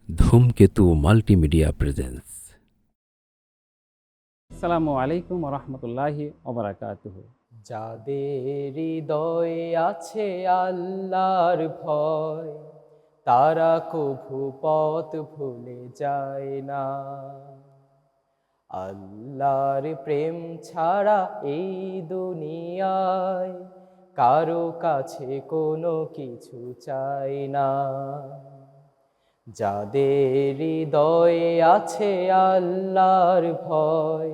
ধূমকেতু multimedia presence. আসসালামু আলাইকুম রহমতুল্লাহি ওবরাকাতুহু। যাদের হৃদয়ে আছে আল্লাহর ভয়, তারা কভু পথ ভুলে যায় না। আল্লাহর প্রেম ছাড়া এই দুনিয়ায় কারো কাছে কোনো কিছু চাই না। যাদের হৃদয়ে আছে আল্লাহর ভয়,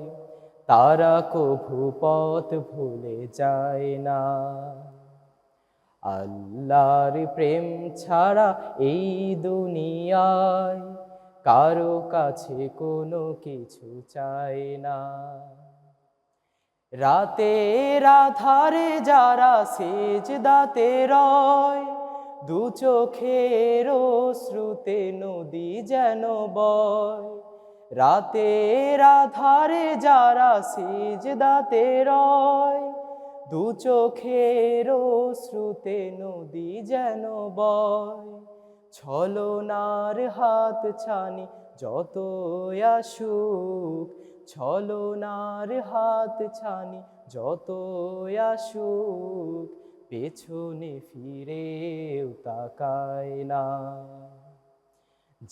তারা কভু পথ ভুলে যায় না। আল্লাহর প্রেম ছাড়া এই দুনিয়ায় কারো কাছে কোনো কিছু চায় না। রাতের আধারে যারা সিজদাতে রয়, দু চোখের শ্রুতে নদী যেন বয়। রাতের আধারে যারা সিজদাতে রয়, দু চোখের শ্রুতে নদী যেন বয়। ছলনার হাত ছানি যত আসুক, ছলনার হাত ছানি যত আসুক, পেছনে ফিরেও তাকায় না।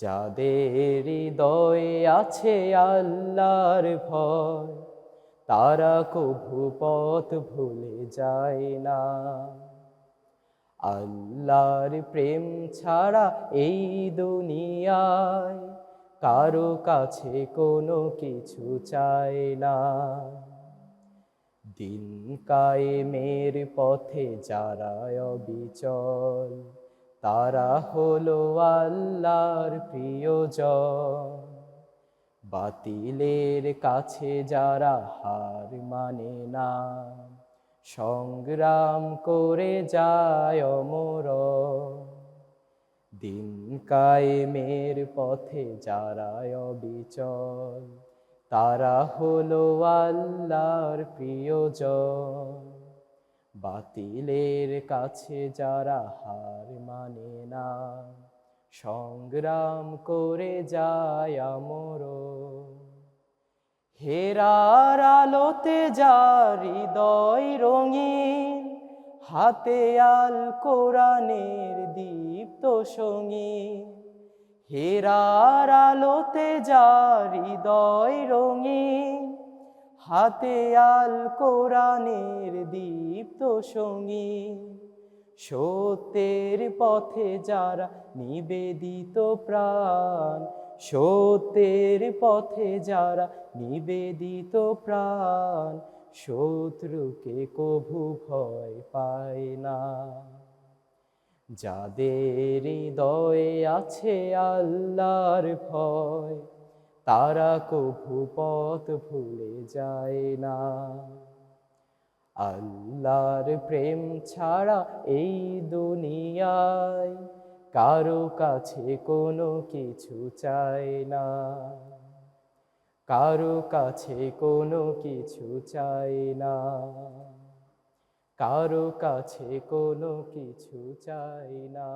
যাদের হৃদয়ে আছে আল্লাহর ভয়, তারা কভু পথ ভুলে যায় না। আল্লাহর প্রেম ছাড়া এই দুনিয়ায় কারো কাছে কোনো কিছু চায় না। দিন কায়েমের পথে যারা অবিচল, তারা হলো আল্লাহর প্রিয়জন। বাতিলের কাছে যারা হার মানে না, সংগ্রাম করে যায় অমর। দিন কায়েমের পথে যারা অবিচল, তারা হলো আল্লাহর প্রিয়জন। বাতিলের কাছে যারা হার মানে না, সংগ্রাম করে যায় অমর। হেরার আলোতে যার হৃদয় রঙিন, হাতে আল কোরআনের দীপ্ত সঙ্গীন। হেরার আলোতে যার হৃদয় রঙিন, হাতে আল কোরআনের দীপ্ত সঙ্গীন। সত্যের পথে যারা নিবেদিত প্রাণ, সত্যের পথে যারা নিবেদিত প্রাণ, শত্রুকে কভু ভয় পায় না। যাদের হৃদয়ে আছে আল্লাহর ভয়, তারা কভু পথ ভুলে যায় না। আল্লাহর প্রেম ছাড়া এই দুনিয়ায় কারো কাছে কোনো কিছু চায় না। কারো কাছে কোনো কিছু চায় না। কারো কাছে কোনো কিছু চায় না।